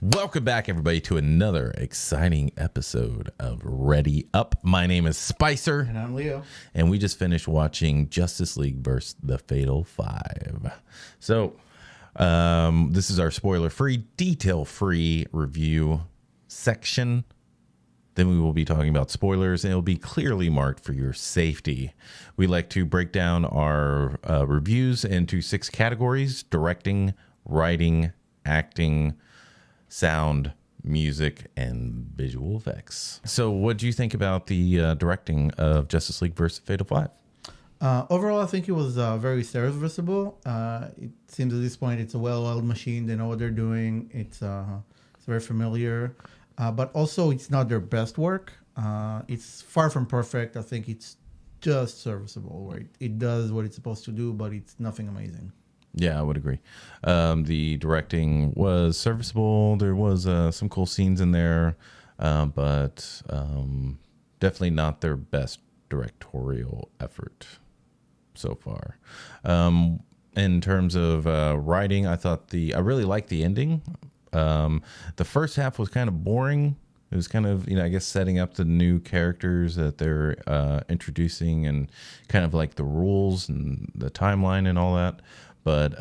Welcome back, everybody, to another exciting episode of Ready Up. My name is Spicer. And I'm Leo. And we just finished watching Justice League vs. The Fatal Five. So, this is our spoiler-free, detail-free review section. Then we will be talking about spoilers, and it'll be clearly marked for your safety. We like to break down our reviews into 6 categories: directing, writing, acting, sound, music, and visual effects. So what do you think about the directing of Justice League vs. Fatal Five? Overall, I think it was very serviceable. It seems at this point it's a well-oiled machine. They know what they're doing. It's very familiar. But also, it's not their best work. It's far from perfect. I think it's just serviceable, where it does what it's supposed to do, but it's nothing amazing. Yeah, I would agree. The directing was serviceable. There was some cool scenes in there, but definitely not their best directorial effort so far. In terms of writing, I really liked the ending. The first half was kind of boring. It was kind of, I guess setting up the new characters that they're introducing and kind of like the rules and the timeline and all that. But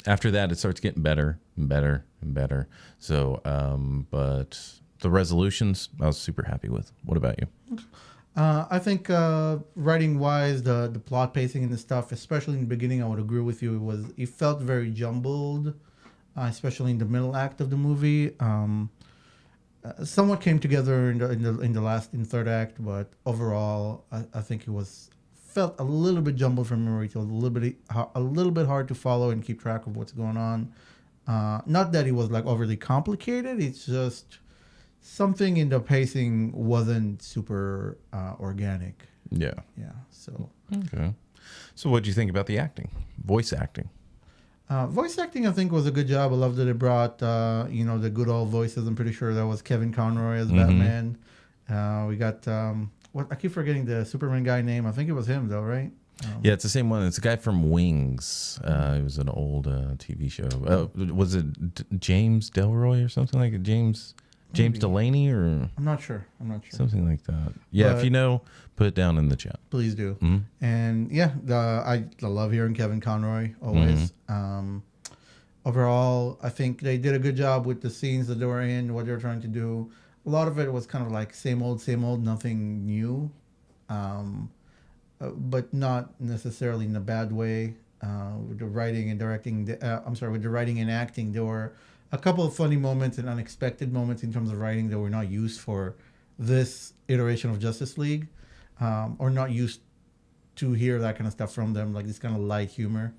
after that, it starts getting better and better and better. So, but the resolutions, I was super happy with. What about you? I think writing-wise, the plot pacing and the stuff, especially in the beginning, I would agree with you. It felt very jumbled, especially in the middle act of the movie. Somewhat came together in the third act, but overall, I think it felt a little bit jumbled from memory. It was a little bit hard to follow and keep track of what's going on. Not that it was like overly complicated. It's just something in the pacing wasn't super organic. Yeah. Yeah. So. Okay. So what do you think about the acting, voice acting? Voice acting, I think, was a good job. I love that it brought, the good old voices. I'm pretty sure that was Kevin Conroy as Batman. We got, I keep forgetting the Superman guy name. I think it was him, though, right? Yeah, it's the same one. It's a guy from Wings. It was an old TV show. Was it James Delroy or something like it? James Delaney or? I'm not sure. Something like that. Yeah, but if you know, put it down in the chat. Please do. Mm-hmm. And yeah, I love hearing Kevin Conroy always. Overall, I think they did a good job with the scenes that they were in, what they were trying to do. A lot of it was kind of like same old, nothing new, but not necessarily in a bad way. With the writing and directing, with the writing and acting, there were a couple of funny moments and unexpected moments in terms of writing that were not used for this iteration of Justice League, or not used to hear that kind of stuff from them, like this kind of light humor,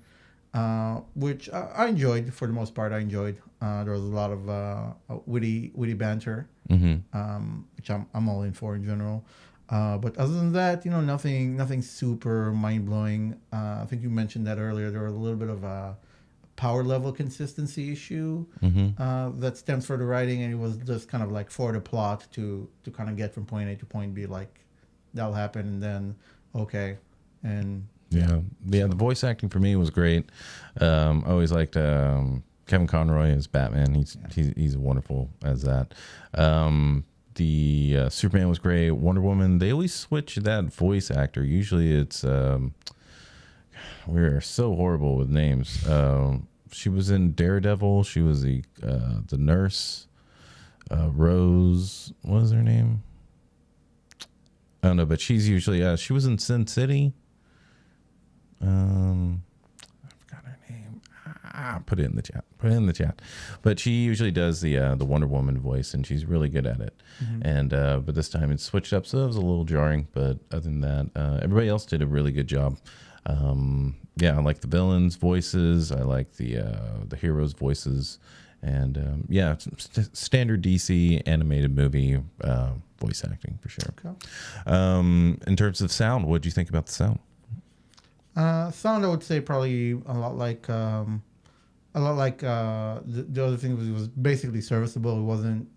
which I enjoyed for the most part. There was a lot of witty banter, which I'm all in for in general. But other than that, nothing super mind blowing. I think you mentioned that earlier. There was a little bit of a power level consistency issue that stems from the writing, and it was just kind of like for the plot to kind of get from point A to point B, like that'll happen, and then okay, and the voice acting for me was great. I always liked Kevin Conroy as Batman. He's wonderful as that. The Superman was great. Wonder Woman, they always switch that voice actor. Usually it's we're so horrible with names. She was in Daredevil. She was the nurse. Rose, what was her name? I don't know, but she's usually she was in Sin City. I forgot her name. Put it in the chat. But she usually does the Wonder Woman voice, and she's really good at it. And but this time it's switched up, so it was a little jarring. But other than that, everybody else did a really good job. I like the villains' voices. I like the heroes' voices, and standard DC animated movie voice acting for sure. Okay. In terms of sound, what did you think about the sound? Sound, I would say probably a lot like the other thing was basically serviceable. It wasn't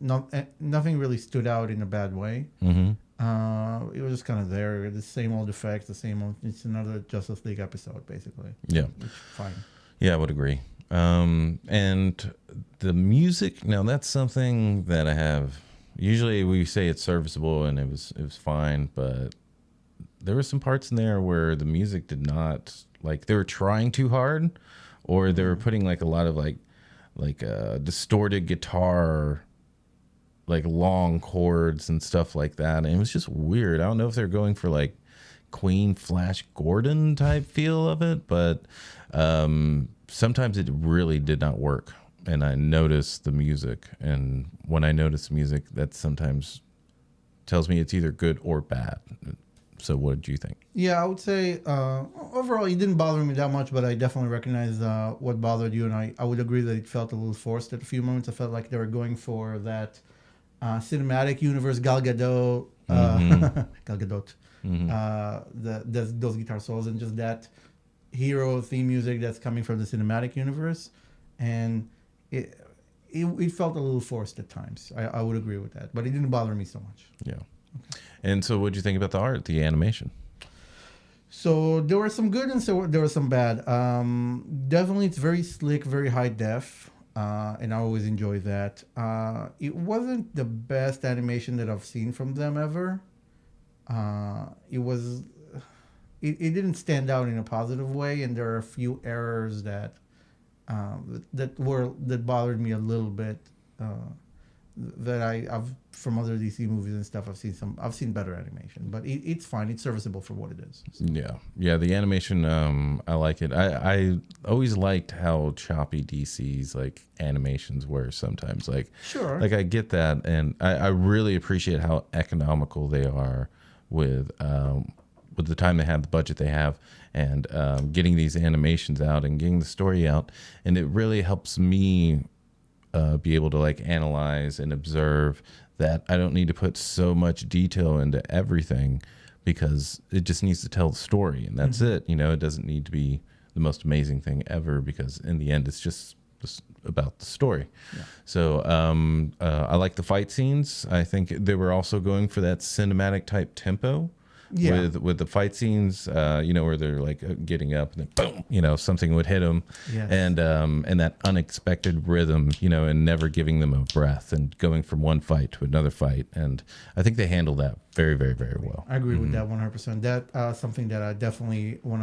nothing really stood out in a bad way. It was just kind of there, the same old effects, the same old. It's another Justice League episode, basically. Yeah, it's fine. Yeah, I would agree. And the music, now that's something that I have. Usually we say it's serviceable and it was fine, but there were some parts in there where the music did not, like, they were trying too hard, or they were putting like a lot of like distorted guitar, like long chords and stuff like that, and it was just weird. I don't know if they're going for like Queen Flash Gordon type feel of it, but sometimes it really did not work. And I noticed the music, and when I notice music, that sometimes tells me it's either good or bad. So what did you think? Yeah, I would say overall it didn't bother me that much, but I definitely recognize what bothered you, and I would agree that it felt a little forced at a few moments. I felt like they were going for that cinematic universe Gal Gadot, Gal Gadot, those guitar solos, and just that hero theme music that's coming from the cinematic universe, and it felt a little forced at times. I would agree with that, but it didn't bother me so much. Yeah. And so what did you think about the art, the animation? So there were some good and so there was some bad. Definitely, it's very slick, very high def, and I always enjoy that. It wasn't the best animation that I've seen from them ever. It didn't stand out in a positive way, and there are a few errors that bothered me a little bit. That I've from other DC movies and stuff. I've seen better animation, but it's fine. It's serviceable for what it is. So. Yeah. The animation, I like it. I always liked how choppy DC's like animations were sometimes. Like, sure, like I get that, and I really appreciate how economical they are with the time they have, the budget they have, and getting these animations out and getting the story out, and it really helps me. Be able to like analyze and observe that I don't need to put so much detail into everything because it just needs to tell the story, and that's it. You know, it doesn't need to be the most amazing thing ever because in the end, it's just about the story. Yeah. So I like the fight scenes. I think they were also going for that cinematic type tempo. Yeah. With the fight scenes, where they're like getting up and then boom, something would hit them, yes. And that unexpected rhythm, and never giving them a breath and going from one fight to another fight, and I think they handled that very, very, very well. I agree with that 100%. That something that I definitely want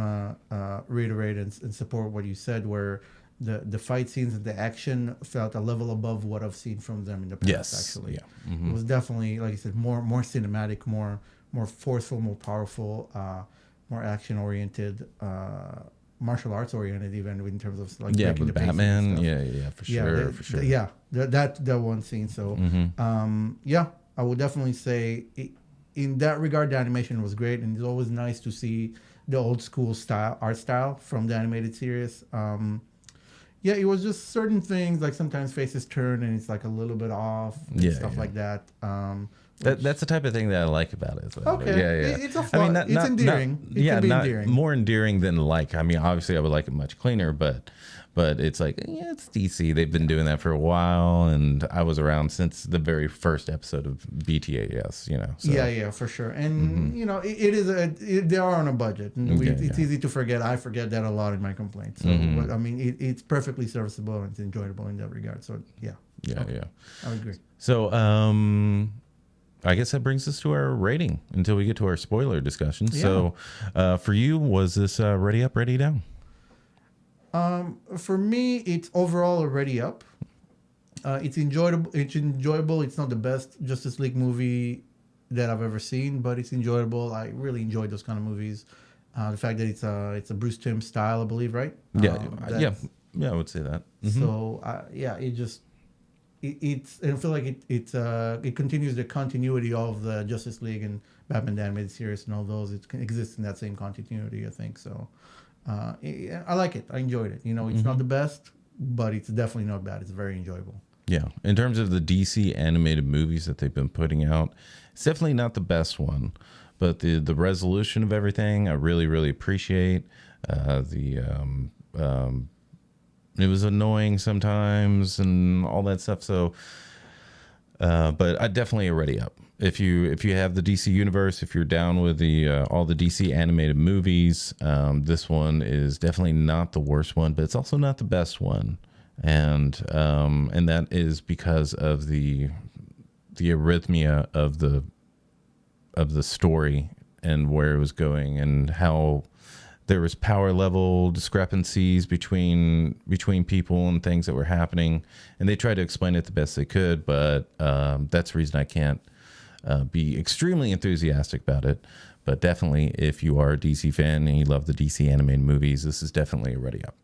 to reiterate and support what you said, where the fight scenes and the action felt a level above what I've seen from them in the past. Yes, actually, yeah. It was definitely, like I said, more cinematic, more forceful, more powerful, more action-oriented, martial arts-oriented, even in terms of like breaking the Batman, for sure, for sure. That one scene. So, I would definitely say in that regard, the animation was great, and it's always nice to see the old school art style from the animated series. It was just certain things, like sometimes faces turn and it's like a little bit off, and stuff like that. That's the type of thing that I like about it. So. Okay. Yeah. It's a fun. It's endearing. It can be endearing. More endearing than like. I mean, obviously, I would like it much cleaner, but it's like, it's DC. They've been doing that for a while, and I was around since the very first episode of BTAS. So. Yeah, for sure. And it is they are on a budget, and it's easy to forget. I forget that a lot in my complaints. So, but, I mean, it's perfectly serviceable and it's enjoyable in that regard. So, yeah. Yeah. I would agree. So, I guess that brings us to our rating until we get to our spoiler discussion. Yeah. So, for you, was this ready up, ready down? For me, it's overall a ready up. It's enjoyable. It's not the best Justice League movie that I've ever seen, but it's enjoyable. I really enjoyed those kind of movies. The fact that it's a Bruce Timm style, I believe, right? Yeah, I would say that. Mm-hmm. So, it just. It's I feel like it continues the continuity of the Justice League and Batman the Animated Series and all those. It exists in that same continuity, I think. So I like it. I enjoyed it. It's not the best, but it's definitely not bad. It's very enjoyable. Yeah. In terms of the DC animated movies that they've been putting out, it's definitely not the best one, but the resolution of everything I really, really appreciate. It was annoying sometimes and all that stuff. So, but I definitely a ready up. if you have the DC universe, if you're down with the all the DC animated movies, this one is definitely not the worst one, but it's also not the best one, and that is because of the arrhythmia of the story and where it was going, and how there was power level discrepancies between people and things that were happening, and they tried to explain it the best they could, but that's the reason I can't be extremely enthusiastic about it. But definitely, if you are a DC fan and you love the DC animated movies, this is definitely a ready up.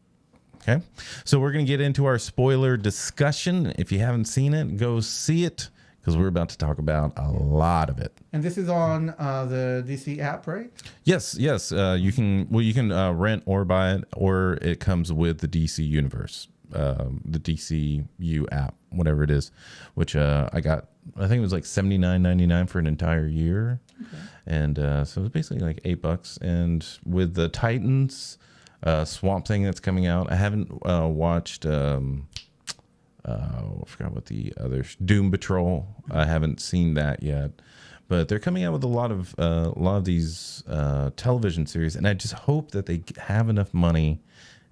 Okay, so we're going to get into our spoiler discussion. If you haven't seen it, go see it, because we're about to talk about a lot of it. And this is on the DC app, right? Yes. You can rent or buy it, or it comes with the DC universe, the DCU app, whatever it is, which I got. I think it was like $79.99 for an entire year, and so it was basically like $8. And with the Titans, Swamp Thing that's coming out, I haven't watched. I forgot what the other Doom Patrol. I haven't seen that yet, but they're coming out with a lot of these television series, and I just hope that they have enough money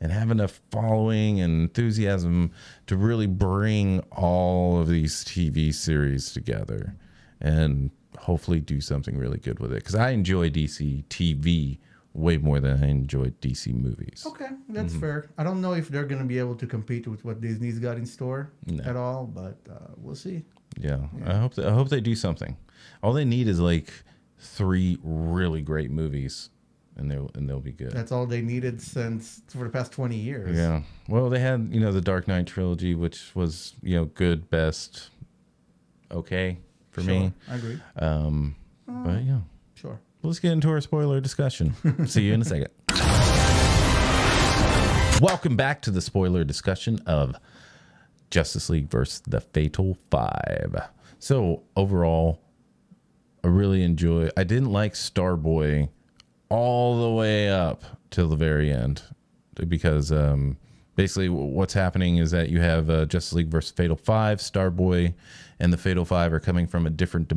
and have enough following and enthusiasm to really bring all of these TV series together and hopefully do something really good with it. Because I enjoy DC TV way more than I enjoy DC movies. Okay, that's fair. I don't know if they're going to be able to compete with what Disney's got in store at all, but we'll see. Yeah. I hope they do something. All they need is like 3 really great movies, and they'll be good. That's all they needed for the past 20 years. Yeah. Well, they had the Dark Knight trilogy, which was good, best, okay for me. I agree. But yeah. Sure. Let's get into our spoiler discussion. See you in a second. Welcome back to the spoiler discussion of Justice League versus the Fatal Five. So overall, I didn't like Starboy all the way up till the very end, because basically what's happening is that you have Justice League versus Fatal Five. Starboy and the Fatal Five are coming from a different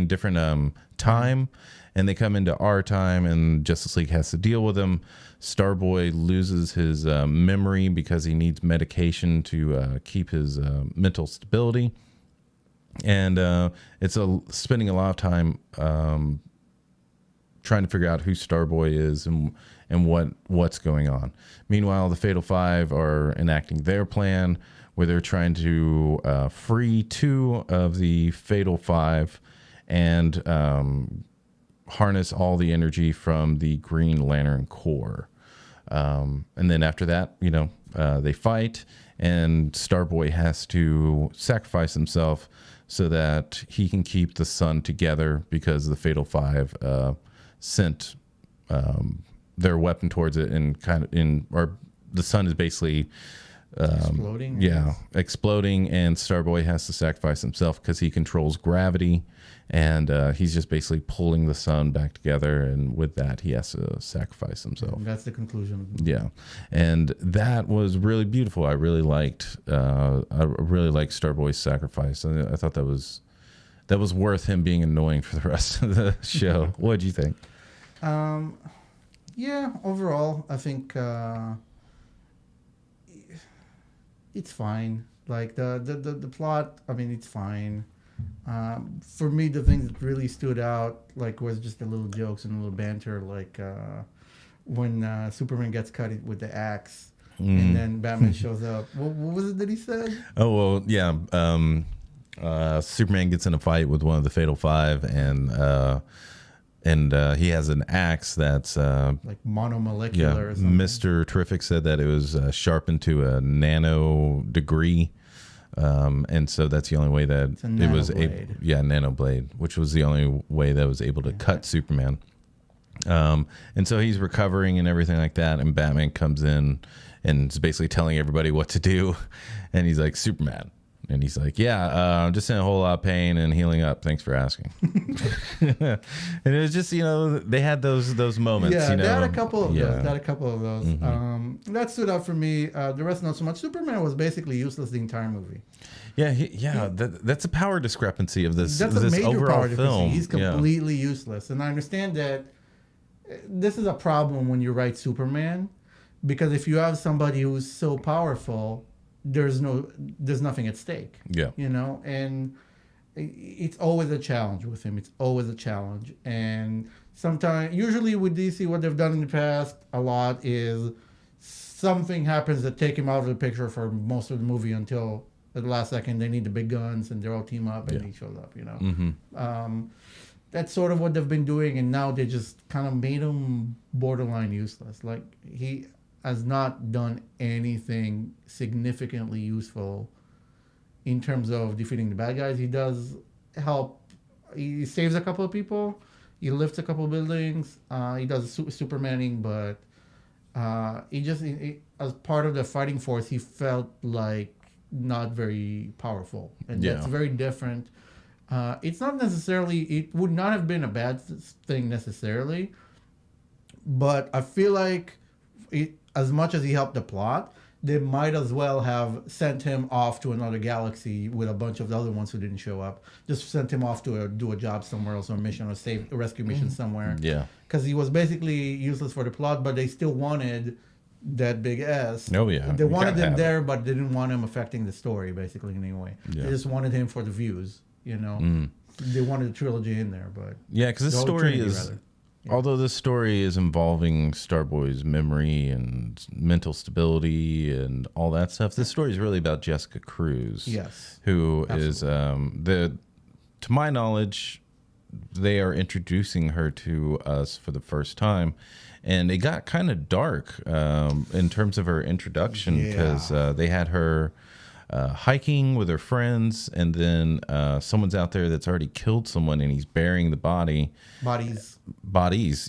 different time, and they come into our time, and Justice League has to deal with them. Starboy loses his memory because he needs medication to keep his mental stability, and it's spending a lot of time trying to figure out who Starboy is and what's going on. Meanwhile, the Fatal Five are enacting their plan, where they're trying to free 2 of the Fatal Five and harness all the energy from the Green Lantern Corps. And then after that, they fight, and Starboy has to sacrifice himself so that he can keep the sun together, because the Fatal Five sent their weapon towards it, and the sun is basically Exploding. Yeah, exploding, and Starboy has to sacrifice himself because he controls gravity, and he's just basically pulling the sun back together, and with that he has to sacrifice himself. And that's the conclusion. Yeah, and that was really beautiful. I really liked Starboy's sacrifice, and I thought that was worth him being annoying for the rest of the show. What did you think? Yeah, overall, I think it's fine. Like the plot, I mean, it's fine. For me, the thing that really stood out was just the little jokes and a little banter, when Superman gets cut with the axe, and then Batman shows up. What was it that he said? Oh, well, yeah. Superman gets in a fight with one of the Fatal Five, and he has an axe that's like monomolecular. Yeah, or something. Mr. Terrific said that it was sharpened to a nano degree, and so that's the only way that it was able. Yeah, nanoblade, which was the only way that was able to cut Superman. And so he's recovering and everything like that, and Batman comes in and is basically telling everybody what to do, and he's like, Superman, And he's like, yeah, I'm just in a whole lot of pain and healing up. Thanks for asking. And it was just, they had those moments. Yeah, they had a couple of yeah. those. They had a couple of those. Mm-hmm. That stood out for me. The rest not so much. Superman was basically useless the entire movie. Yeah, that's a power discrepancy of this. That's this a major overall power difference. film. He's completely useless, and I understand that this is a problem when you write Superman, because if you have somebody who's so powerful, there's nothing at stake. Yeah. And it's always a challenge with him. It's always a challenge, and sometimes, usually with DC, what they've done in the past a lot is something happens that take him out of the picture for most of the movie until at the last second they need the big guns and they're all team up and he shows up. Mm-hmm. That's sort of what they've been doing, and now they just kind of made him borderline useless. Like, he has not done anything significantly useful in terms of defeating the bad guys. He does help. He saves a couple of people. He lifts a couple of buildings. He does Supermaning, but he as part of the fighting force, he felt like not very powerful, and that's very different. It's not necessarily. It would not have been a bad thing necessarily, but I feel like as much as he helped the plot, they might as well have sent him off to another galaxy with a bunch of the other ones who didn't show up. Just sent him off to do a job somewhere else, or a mission, or a rescue mission somewhere. Yeah. Because he was basically useless for the plot, but they still wanted that big S. Oh, yeah. They wanted him there, but they didn't want him affecting the story, basically, in any way. Yeah. They just wanted him for the views, They wanted a trilogy in there, but... Yeah, because this story is... Yeah. Although this story is involving Starboy's memory and mental stability and all that stuff, this story is really about Jessica Cruz. Yes. Who Absolutely. is, to my knowledge, they are introducing her to us for the first time. And it got kind of dark in terms of her introduction, because they had her hiking with her friends, and then someone's out there that's already killed someone, and he's burying the bodies,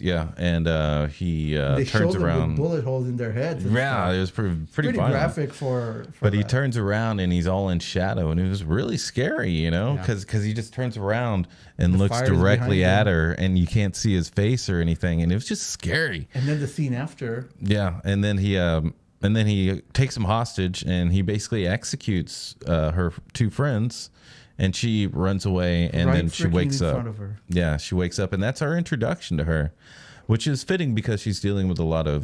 yeah. And he they turns them around with bullet holes in their heads. Yeah, it was pretty violent. Graphic for but that. he turns around and he's all in shadow, and it was really scary, because he just turns around and looks directly at her, and you can't see his face or anything, and it was just scary. And then the scene after. Yeah, and then he takes him hostage, and he basically executes her two friends, and she runs away, and then she wakes up. Front of her. Yeah, she wakes up, and that's our introduction to her, which is fitting because she's dealing with a lot of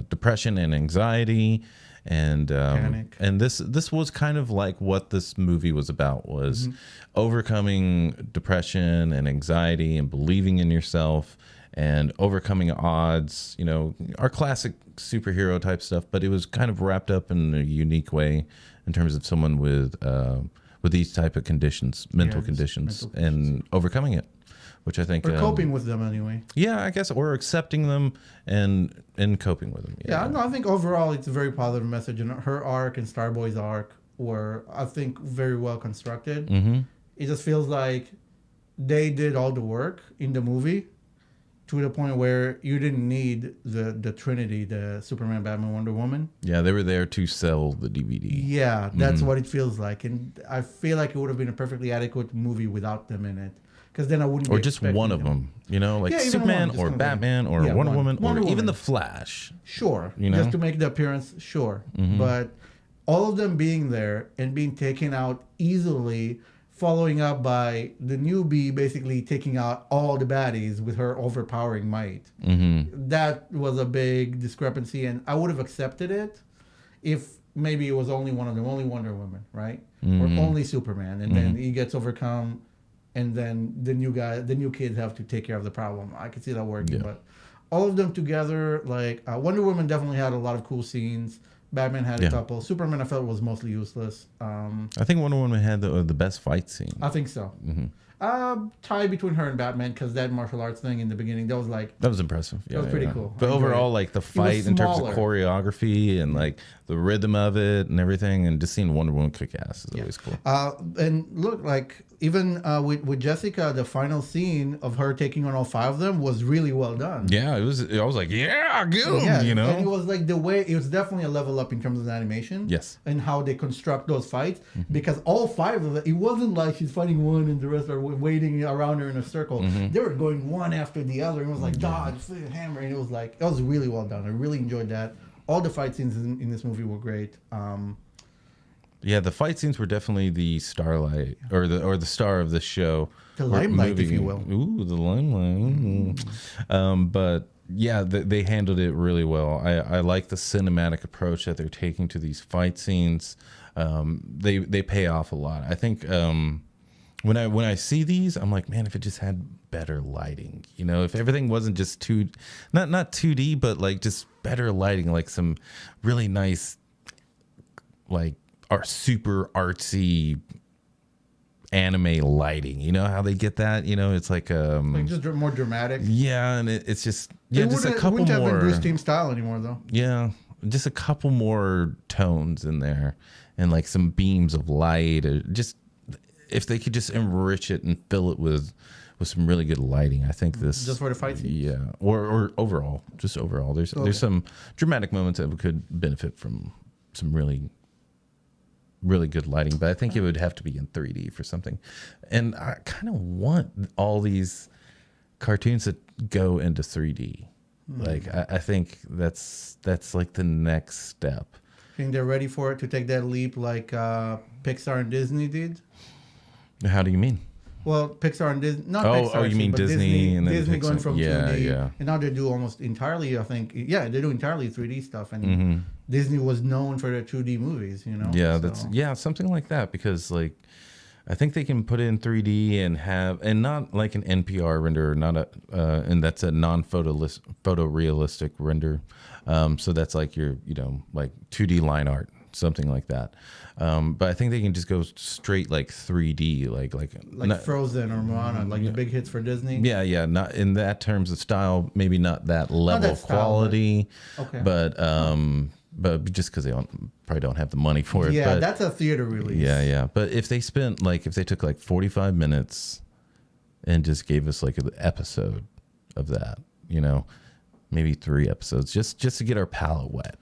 depression and anxiety, and panic. And this was kind of like what this movie was about, was overcoming depression and anxiety and believing in yourself and overcoming odds, our classic superhero type stuff, but it was kind of wrapped up in a unique way in terms of someone with these type of conditions, mental conditions, and overcoming it, which I think... Or coping with them anyway. Yeah, I guess, or accepting them and coping with them. Yeah, no, I think overall it's a very positive message, and her arc and Starboy's arc were, I think, very well constructed. Mm-hmm. It just feels like they did all the work in the movie, to the point where you didn't need the Trinity, the Superman, Batman, Wonder Woman. Yeah, they were there to sell the DVD. Yeah, that's what it feels like. And I feel like it would have been a perfectly adequate movie without them in it. Because then I wouldn't Or just one of them, like Superman or Batman or Wonder Woman or even The Flash. Sure. Just to make the appearance, sure. But all of them being there and being taken out easily, following up by the newbie basically taking out all the baddies with her overpowering might. That was a big discrepancy, and I would have accepted it if maybe it was only one of them, only Wonder Woman, right? Or only Superman, and then he gets overcome, and then the new kids have to take care of the problem. I could see that working, but all of them together, like Wonder Woman definitely had a lot of cool scenes. Batman had a couple. Superman, I felt, was mostly useless. I think Wonder Woman had the best fight scene. I think so. Tie between her and Batman, because that martial arts thing in the beginning, that was like, That was impressive. Yeah, was pretty cool. But I enjoyed overall, it. like the fight in terms of smaller. choreography and like the rhythm of it and everything, and just seeing Wonder Woman kick ass is always cool. And look, like even with Jessica, the final scene of her taking on all 5 of them was really well done. Yeah, it was. I was like, yeah, get 'em, Yeah, you know. and it was like the way it was definitely a level up in terms of the animation. Yes. And how they construct those fights, because all 5 of it wasn't like she's fighting one and the rest are waiting around her in a circle. They were going one after the other, and it was like dodge, hammer, and it was really well done. I really enjoyed that. All the fight scenes in this movie were great. Yeah, the fight scenes were definitely the starlight or the star of the show. The Or limelight, if movie. you will. Ooh, the limelight. But yeah, they handled it really well. I like the cinematic approach that they're taking to these fight scenes. They pay off a lot. I think when I see these, I'm like, man, if it just had better lighting, you know, if everything wasn't just not 2D, but like just better lighting, like some really nice, like super artsy anime lighting. You know how they get that? You know, it's like Just more dramatic. yeah, and it's just just a couple wouldn't have been more. Bruce Team style anymore, though. Yeah, just a couple more tones in there, and like some beams of light, or just if they could just enrich it and fill it with some really good lighting. I think this Just for the fight scenes? yeah, or overall, just overall. There's some dramatic moments that could benefit from some really good lighting, but I think it would have to be in 3D for something. And I kind of want all these cartoons that go into 3D. Like I think that's like the next step. Think they're ready for it to take that leap like Pixar and Disney did? How do you mean? Well, Pixar and Disney, not Oh, Pixar. you actually, mean but Disney and then Disney going Pixar. from Yeah, 2D, yeah. and now they do almost entirely. I think, they do entirely 3D stuff, and Disney was known for their 2D movies. You know. Yeah, So, something like that, because like I think they can put it in 3D and not like an NPR render, not and that's a photorealistic render. So that's like your like 2D line art, something like that. But I think they can just go straight like 3D, like not, Frozen or Moana, like the big hits for Disney. yeah, not in that terms of style, maybe not that level that of style, quality, okay. but just because they probably don't have the money for it. Yeah, but, that's a theater release. yeah. But if they took like 45 minutes and just gave us like an episode of that, maybe 3 episodes, just to get our palate wet,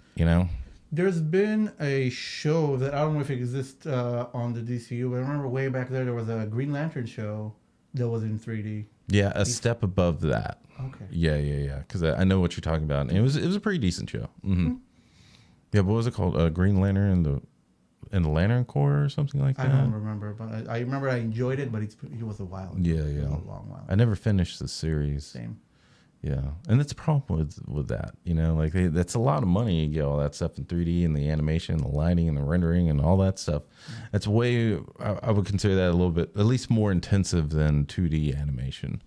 There's been a show that I don't know if it exists on the DCU, but I remember way back there was a Green Lantern show that was in 3D. Yeah, a step above that. Okay. Yeah. Because I know what you're talking about. And it was a pretty decent show. Mm-hmm. Yeah, what was it called? Green Lantern and the Lantern Corps or something like that. I don't remember, but I remember I enjoyed it, but it was a while. Yeah. It was a long while. I never finished the series. Same. Yeah, and that's a problem with that. Like that's a lot of money. You get all that stuff in 3D and the animation, and the lighting, and the rendering, and all that stuff. That's way. I would consider that a little bit, at least more intensive than 2D animation.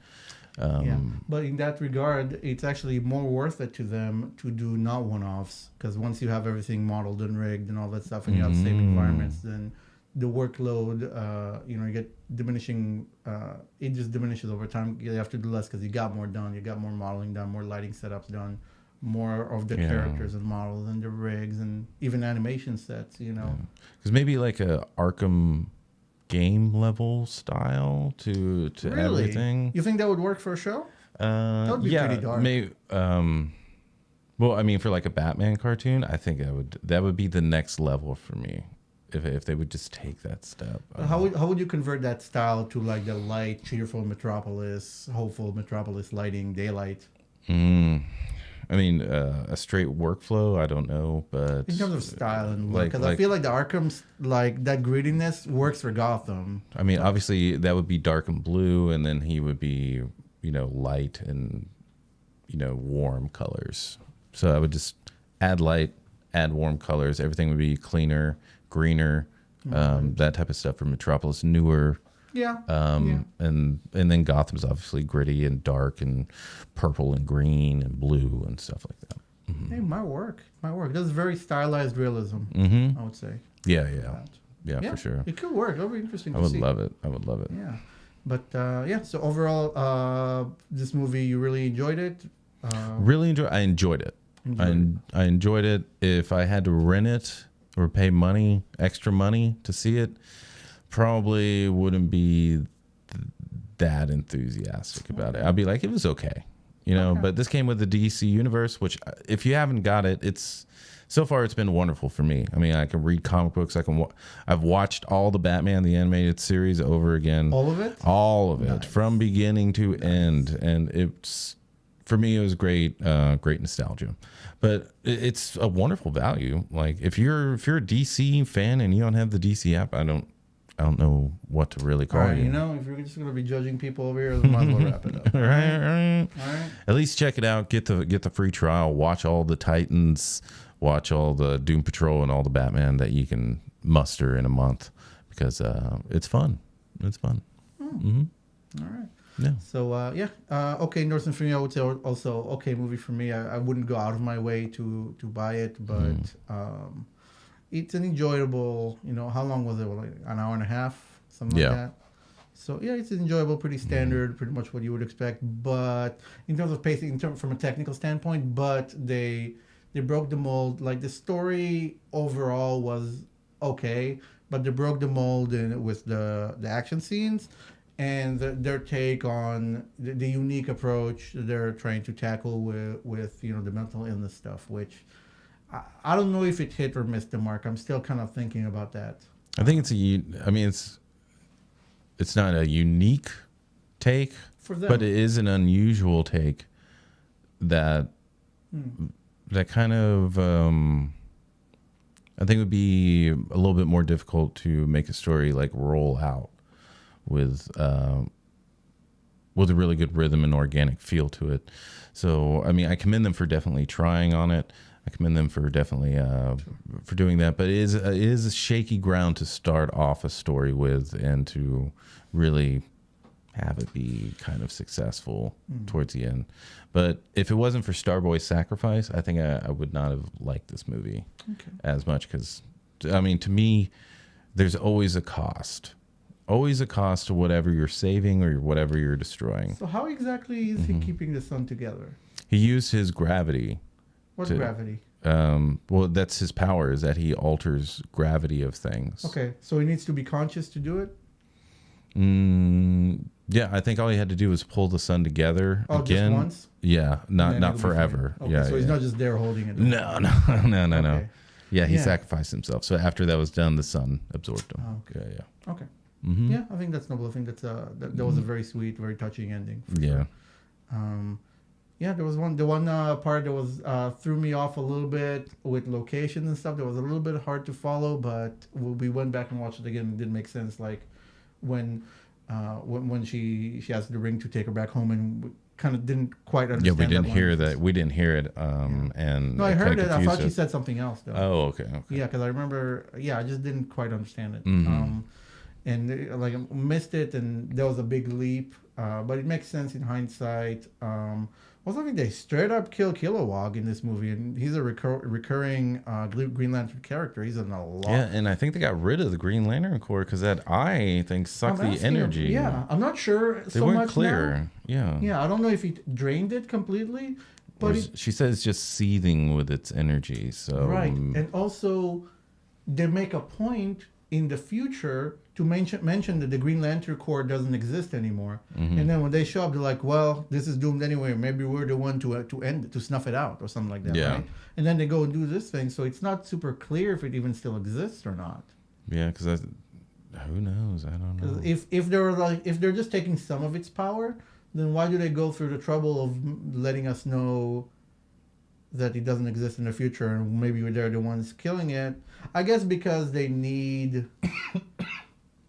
Yeah, but in that regard, it's actually more worth it to them to do not one-offs, because once you have everything modeled and rigged and all that stuff, and you have safe environments, then the workload, you get diminishing. It just diminishes over time. You have to do less because you got more done. You got more modeling done, more lighting setups done, more of the characters and models and the rigs and even animation sets. Because maybe like a Arkham game level style to Really? everything. You think that would work for a show? That would be pretty dark. Maybe. Well, I mean, for like a Batman cartoon, I think that would be the next level for me. If they would just take that step. How would you convert that style to like the light, cheerful Metropolis, hopeful Metropolis lighting, daylight? I mean, a straight workflow, I don't know, but In terms of style and look, because I feel like the Arkham's, like that grittiness works for Gotham. I mean, obviously that would be dark and blue, and then he would be, light and, warm colors. So I would just add light, add warm colors. Everything would be cleaner, greener, that type of stuff for Metropolis, newer. Yeah. And then Gotham's obviously gritty and dark and purple and green and blue and stuff like that. Hey, my work. That's very stylized realism, I would say. Yeah, for sure. It could work. That would be interesting I to would see. love it. Yeah. But yeah, so overall, this movie, you really enjoyed it. Really enjoy. I enjoyed it. Enjoyed I enjoyed it. If I had to rent it or pay extra money to see it, probably wouldn't be that enthusiastic about it. I'd be like, it was okay, Okay. But this came with the DC universe, which if you haven't got it, it's so far it's been wonderful for me. I mean, I can read comic books. I've watched all the Batman the animated series over again. All of it? All of it Nice. from beginning to end, and it's for me it was great, great nostalgia. But it's a wonderful value. Like if you're a DC fan and you don't have the DC app, I don't know what to really All call right, you. you know, if you're just going to be judging people over here, then might as well wrap it up. Right. All right. At least check it out. Get the free trial. Watch all the Titans. Watch all the Doom Patrol and all the Batman that you can muster in a month because it's fun. It's fun. All right. Yeah. So yeah, okay, Northern for me, I would say also okay movie for me. I wouldn't go out of my way to buy it, but it's an enjoyable. You know, how long was it? Like an hour and a half, something Yeah. like that. So yeah, it's enjoyable, pretty standard, pretty much what you would expect. But in terms of pacing, from a technical standpoint, but they broke the mold. Like the story overall was okay, but they broke the mold with the action scenes and their take on the unique approach they're trying to tackle with the mental illness stuff, which I don't know if it hit or missed the mark. I'm still kind of thinking about that. I think it's not a unique take, For them. but it is an unusual take that kind of I think it would be a little bit more difficult to make a story like roll out with a really good rhythm and organic feel to it. So I mean, I commend them for definitely trying on it. I commend them for definitely for doing that. But it is a shaky ground to start off a story with and to really have it be kind of successful towards the end. But if it wasn't for Starboy's sacrifice, I think I would not have liked this movie as much because, I mean, to me, there's always a cost. Always a cost to whatever you're saving or whatever you're destroying. So how exactly is he keeping the sun together? He used his gravity. What's To- gravity? Well, that's his power, is that he alters gravity of things. Okay, so he needs to be conscious to do it. Yeah, I think all he had to do was pull the sun together Oh, again. just once. Yeah, And not then not it'll be forever. fine. Okay, Yeah, so yeah. he's not just there holding it. No. Okay. Yeah, he Yeah. sacrificed himself. So after that was done, the sun absorbed him. Oh, okay. Yeah. Okay. Mm-hmm. Yeah, I think that's noble. I think that was a very sweet, very touching ending. For Yeah. Sure. Yeah, there was the one part that was threw me off a little bit with locations and stuff. That was a little bit hard to follow, but we went back and watched it again. It did make sense. Like when she has the ring to take her back home, and we kind of didn't quite Yeah, understand. we didn't that hear one. that. We didn't hear it. And No, I kinda heard it. I confused thought she us. said something else though. Oh, okay. Yeah, because I remember. Yeah, I just didn't quite understand it. Mhm. And like I missed it, and there was a big leap. But it makes sense in hindsight. Also, I think they straight up kill Kilowog in this movie, and he's a recurring Green Lantern character. He's in a lot. Yeah, and I think they got rid of the Green Lantern Corps because that eye thing sucked I'm the asking him- energy. Yeah, I'm not sure They so weren't much clear. now. Yeah. Yeah, I don't know if he drained it completely, Or but she said it's just seething with its energy. So right, and also they make a point in the future to mention that the Green Lantern Corps doesn't exist anymore. Mm-hmm. And then when they show up, they're like, "Well, this is doomed anyway. Maybe we're the one to end it, to snuff it out, or something like that." Yeah. Right? And then they go and do this thing, so it's not super clear if it even still exists or not. yeah, because who knows? I don't 'Cause know. if they're just taking some of its power, then why do they go through the trouble of letting us know that it doesn't exist in the future, and maybe they're the ones killing it? I guess because they need.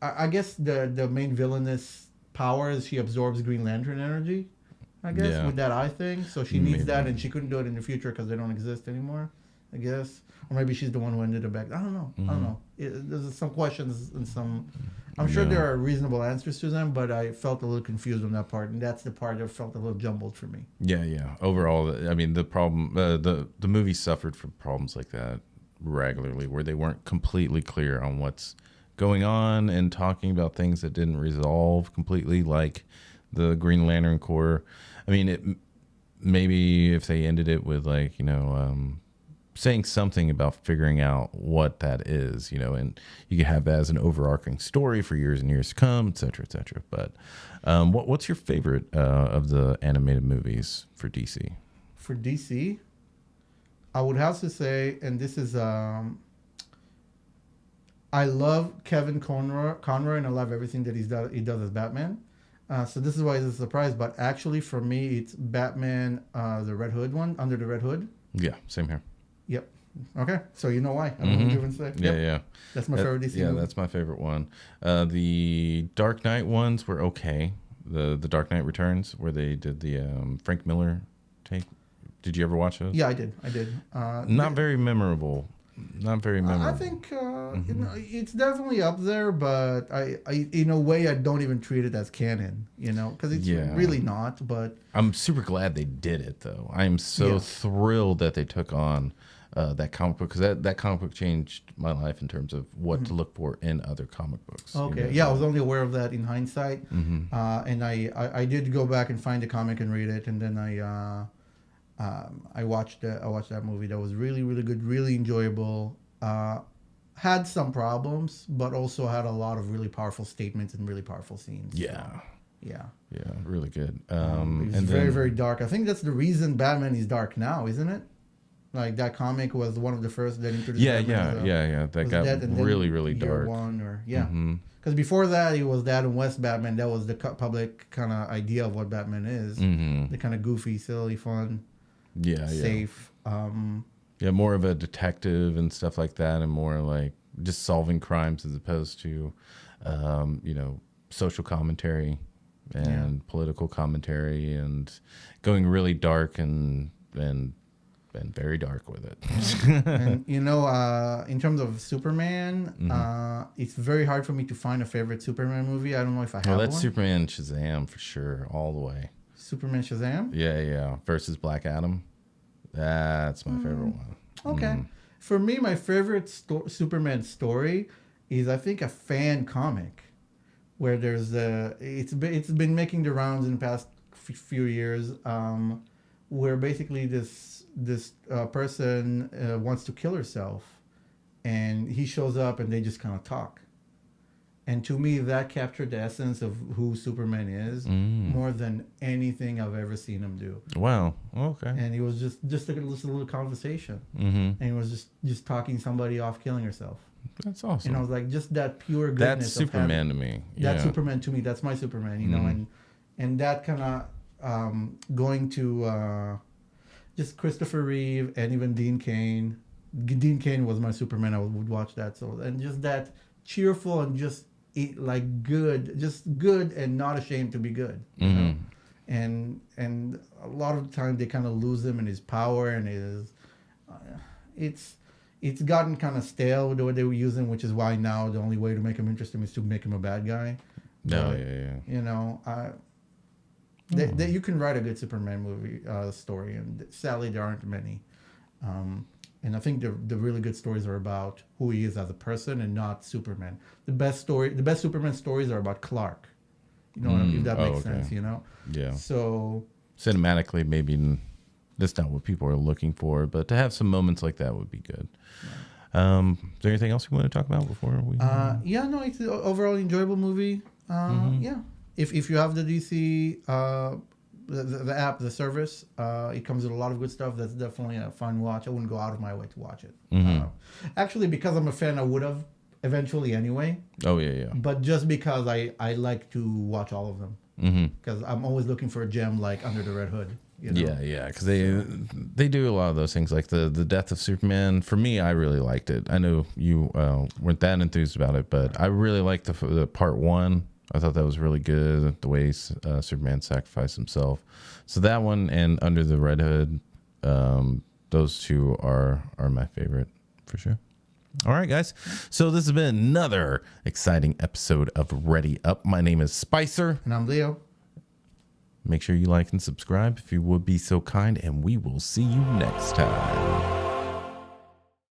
I guess the main villainous power is she absorbs Green Lantern energy. I guess Yeah. with that eye thing, so she needs Maybe. that, and she couldn't do it in the future because they don't exist anymore. I guess, or maybe she's the one who ended up back. I don't know. I don't know. There's some questions and some. I'm sure Yeah. there are reasonable answers to them, but I felt a little confused on that part, and that's the part that felt a little jumbled for me. Yeah. Overall, I mean, the problem, the movie suffered from problems like that regularly, where they weren't completely clear on what's going on and talking about things that didn't resolve completely, like the Green Lantern Corps. I mean, maybe if they ended it with like, saying something about figuring out what that is, and you can have that as an overarching story for years and years to come, et cetera, et cetera. But what's your favorite of the animated movies for DC? For DC, I would have to say, and this is, I love Kevin Conroy, and I love everything that he does as Batman. So this is why it's a surprise, but actually for me, it's Batman, the Red Hood one, Under the Red Hood. Yeah, same here. Yep. Okay, so you know why. I don't know what you would say. Yeah, yeah. That's my favorite DC Yeah, movie. that's my favorite one. The Dark Knight ones were okay. The Dark Knight Returns, where they did the Frank Miller take. Did you ever watch those? Yeah, I did. Not very memorable. Not very memorable. I think it's definitely up there, but I in a way I don't even treat it as canon, because it's really not. But I'm super glad they did it, though. I am so thrilled that they took on that comic book, because that comic book changed my life in terms of what to look for in other comic books. Okay, yeah, I was only aware of that in hindsight, and I did go back and find the comic and read it, and then I watched that movie. That was really, really good, really enjoyable. Had some problems, but also had a lot of really powerful statements and really powerful scenes. Yeah. Yeah. Yeah, really good. It was very, very dark. I think that's the reason Batman is dark now, isn't it? Like that comic was one of the first that introduced. Yeah. That got really, really dark. Because before that, it was that and West Batman. That was the public kind of idea of what Batman is. The kind of goofy, silly, fun. Safe. More of a detective and stuff like that, and more like just solving crimes as opposed to, social commentary and political commentary, and going really dark and very dark with it. And in terms of Superman, it's very hard for me to find a favorite Superman movie. I don't know if I have one. Well, that's Superman Shazam for sure, all the way. Superman Shazam? Yeah. Versus Black Adam. That's my favorite one. Okay. For me, my favorite Superman story is, I think, a fan comic where there's it's been making the rounds in the past few years, where basically this person wants to kill herself, and he shows up and they just kind of talk. And to me, that captured the essence of who Superman is more than anything I've ever seen him do. Wow. Okay. And it was just a little conversation. And he was just talking somebody off killing herself. That's awesome. And I was like, just that pure goodness. That's Superman to me. That's Superman to me. That's my Superman, and that kind of going to just Christopher Reeve and even Dean Cain. Dean Cain was my Superman. I would watch that. So, and just that cheerful and just good and not ashamed to be good. You know? And a lot of the time they kind of lose him in his power and his. It's gotten kind of stale with the way they were using, which is why now the only way to make him interesting is to make him a bad guy. You can write a good Superman movie story, and sadly there aren't many. And I think the really good stories are about who he is as a person and not Superman. The best Superman stories are about Clark. If that makes sense, Yeah. So cinematically, maybe that's not what people are looking for, but to have some moments like that would be good. Right. Is there anything else you want to talk about before we? It's an overall enjoyable movie. Yeah. If you have the DC the app, the service, it comes with a lot of good stuff. That's definitely a fun watch. I wouldn't go out of my way to watch it. Actually, because I'm a fan, I would have eventually anyway. Oh yeah. But just because I like to watch all of them, because I'm always looking for a gem like Under the Red Hood. Yeah, because they do a lot of those things, like the Death of Superman. For me, I really liked it. I know you weren't that enthused about it, but I really liked the part one. I thought that was really good, the way Superman sacrificed himself. So that one and Under the Red Hood, those two are my favorite for sure. All right, guys. So this has been another exciting episode of Ready Up. My name is Spicer. And I'm Leo. Make sure you like and subscribe if you would be so kind, and we will see you next time.